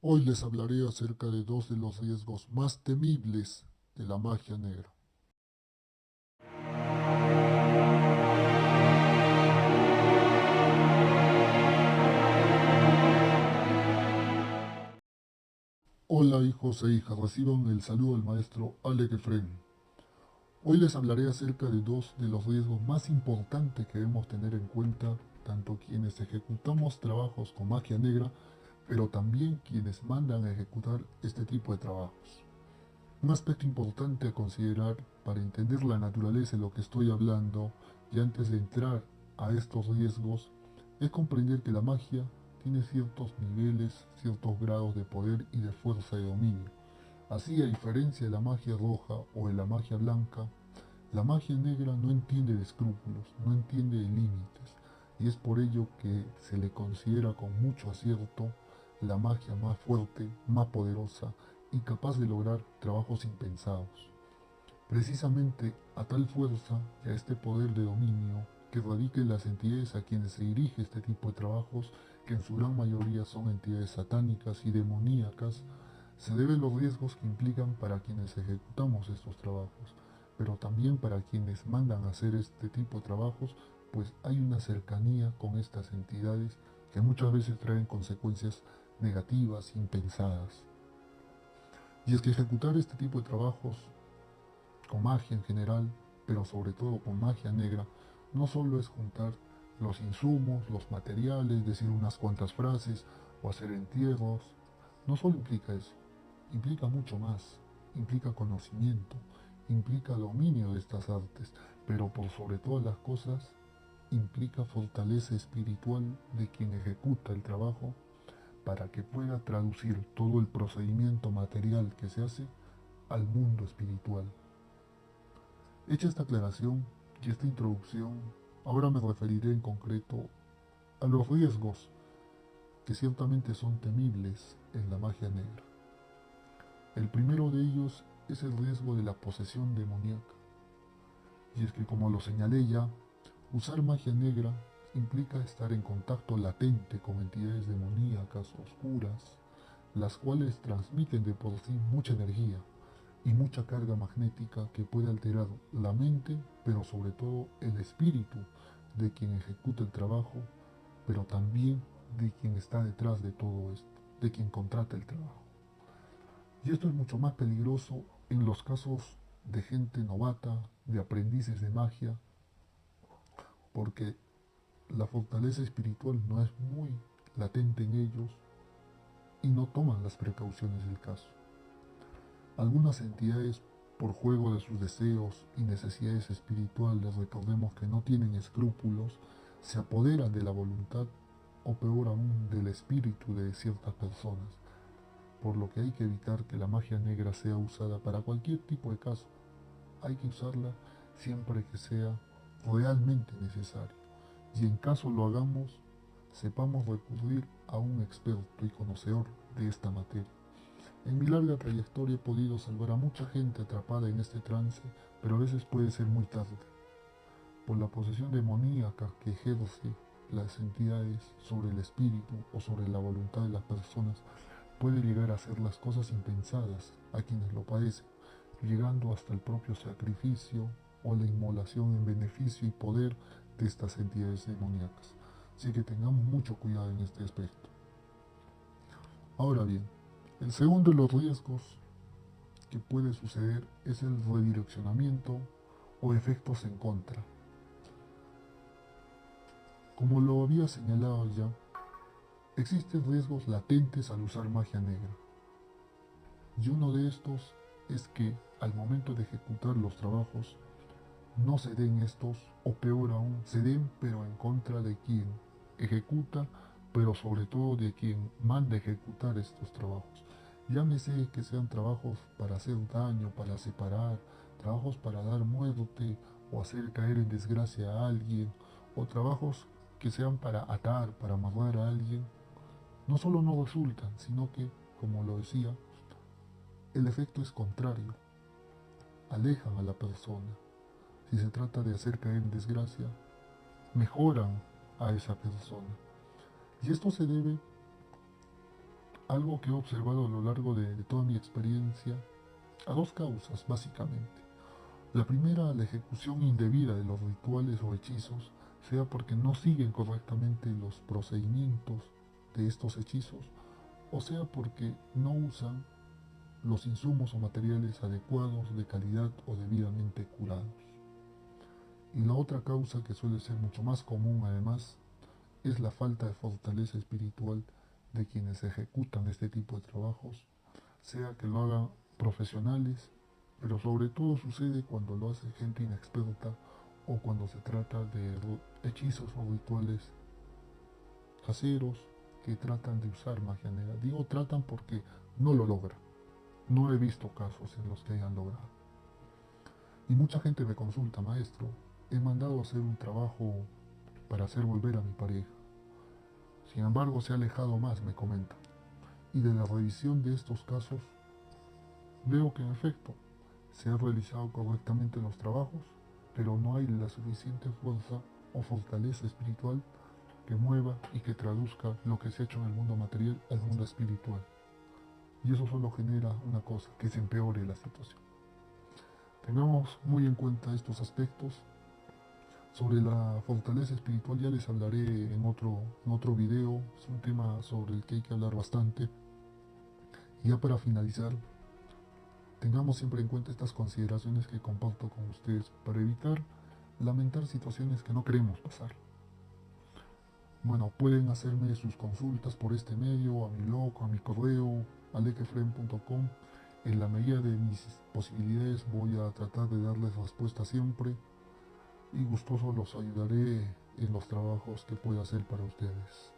Hoy les hablaré acerca de dos de los riesgos más temibles de la magia negra. Hola hijos e hijas, reciban el saludo del maestro Alec Efren. Hoy les hablaré acerca de dos de los riesgos más importantes que debemos tener en cuenta, tanto quienes ejecutamos trabajos con magia negra, pero también quienes mandan a ejecutar este tipo de trabajos. Un aspecto importante a considerar para entender la naturaleza de lo que estoy hablando y antes de entrar a estos riesgos es comprender que la magia tiene ciertos niveles, ciertos grados de poder y de fuerza de dominio. Así, a diferencia de la magia roja o de la magia blanca, la magia negra no entiende de escrúpulos, no entiende de límites, y es por ello que se le considera con mucho acierto la magia más fuerte, más poderosa y capaz de lograr trabajos impensados. Precisamente a tal fuerza y a este poder de dominio que radica en las entidades a quienes se dirige este tipo de trabajos, que en su gran mayoría son entidades satánicas y demoníacas, se deben los riesgos que implican para quienes ejecutamos estos trabajos, pero también para quienes mandan a hacer este tipo de trabajos, pues hay una cercanía con estas entidades que muchas veces traen consecuencias negativas, impensadas. Y es que ejecutar este tipo de trabajos con magia en general, pero sobre todo con magia negra, no solo es juntar los insumos, los materiales, decir unas cuantas frases o hacer entierros, no solo implica eso, implica mucho más, implica conocimiento, implica dominio de estas artes, pero por sobre todas las cosas, implica fortaleza espiritual de quien ejecuta el trabajo para que pueda traducir todo el procedimiento material que se hace al mundo espiritual. Hecha esta aclaración y esta introducción, ahora me referiré en concreto a los riesgos que ciertamente son temibles en la magia negra. El primero de ellos es el riesgo de la posesión demoníaca. Y es que, como lo señalé ya, usar magia negra implica estar en contacto latente con entidades demoníacas oscuras, las cuales transmiten de por sí mucha energía y mucha carga magnética que puede alterar la mente, pero sobre todo el espíritu de quien ejecuta el trabajo, pero también de quien está detrás de todo esto, de quien contrata el trabajo. Y esto es mucho más peligroso en los casos de gente novata, de aprendices de magia, porque la fortaleza espiritual no es muy latente en ellos y no toman las precauciones del caso. Algunas entidades, por juego de sus deseos y necesidades espirituales, recordemos que no tienen escrúpulos, se apoderan de la voluntad o peor aún del espíritu de ciertas personas, por lo que hay que evitar que la magia negra sea usada para cualquier tipo de caso. Hay que usarla siempre que sea realmente necesario. Y en caso lo hagamos, sepamos recurrir a un experto y conocedor de esta materia. En mi larga trayectoria he podido salvar a mucha gente atrapada en este trance, pero a veces puede ser muy tarde, por la posesión demoníaca que ejerce las entidades sobre el espíritu o sobre la voluntad de las personas, puede llegar a hacer las cosas impensadas a quienes lo padecen, llegando hasta el propio sacrificio o la inmolación en beneficio y poder de estas entidades demoníacas. Así que tengamos mucho cuidado en este aspecto. Ahora bien, el segundo de los riesgos que puede suceder es el redireccionamiento o efectos en contra. Como lo había señalado ya, existen riesgos latentes al usar magia negra. Y uno de estos es que al momento de ejecutar los trabajos no se den estos, o peor aún, se den pero en contra de quien ejecuta, pero sobre todo de quien manda ejecutar estos trabajos. Llámese que sean trabajos para hacer daño, para separar, trabajos para dar muerte o hacer caer en desgracia a alguien, o trabajos que sean para atar, para amarrar a alguien, no solo no resultan, sino que, como lo decía, el efecto es contrario, alejan a la persona. Si se trata de hacer caer en desgracia, mejoran a esa persona. Y esto se debe Algo que he observado a lo largo de toda mi experiencia, a dos causas básicamente. La primera, la ejecución indebida de los rituales o hechizos, sea porque no siguen correctamente los procedimientos de estos hechizos, o sea porque no usan los insumos o materiales adecuados, de calidad o debidamente curados. Y la otra causa, que suele ser mucho más común además, es la falta de fortaleza espiritual de quienes ejecutan este tipo de trabajos, sea que lo hagan profesionales, pero sobre todo sucede cuando lo hace gente inexperta o cuando se trata de hechizos o rituales caseros que tratan de usar magia negra. Digo tratan porque no lo logran. No he visto casos en los que hayan logrado. Y mucha gente me consulta, maestro, he mandado a hacer un trabajo para hacer volver a mi pareja. Sin embargo, se ha alejado más, me comenta. Y de la revisión de estos casos, veo que en efecto se han realizado correctamente los trabajos, pero no hay la suficiente fuerza o fortaleza espiritual que mueva y que traduzca lo que se ha hecho en el mundo material al mundo espiritual. Y eso solo genera una cosa, que se empeore la situación. Tengamos muy en cuenta estos aspectos. Sobre la fortaleza espiritual ya les hablaré en otro video. Es un tema sobre el que hay que hablar bastante. Y ya para finalizar, tengamos siempre en cuenta estas consideraciones que comparto con ustedes para evitar lamentar situaciones que no queremos pasar. Bueno, pueden hacerme sus consultas por este medio, a mi blog, a mi correo, alekefren.com. En la medida de mis posibilidades voy a tratar de darles respuesta siempre y gustoso los ayudaré en los trabajos que pueda hacer para ustedes.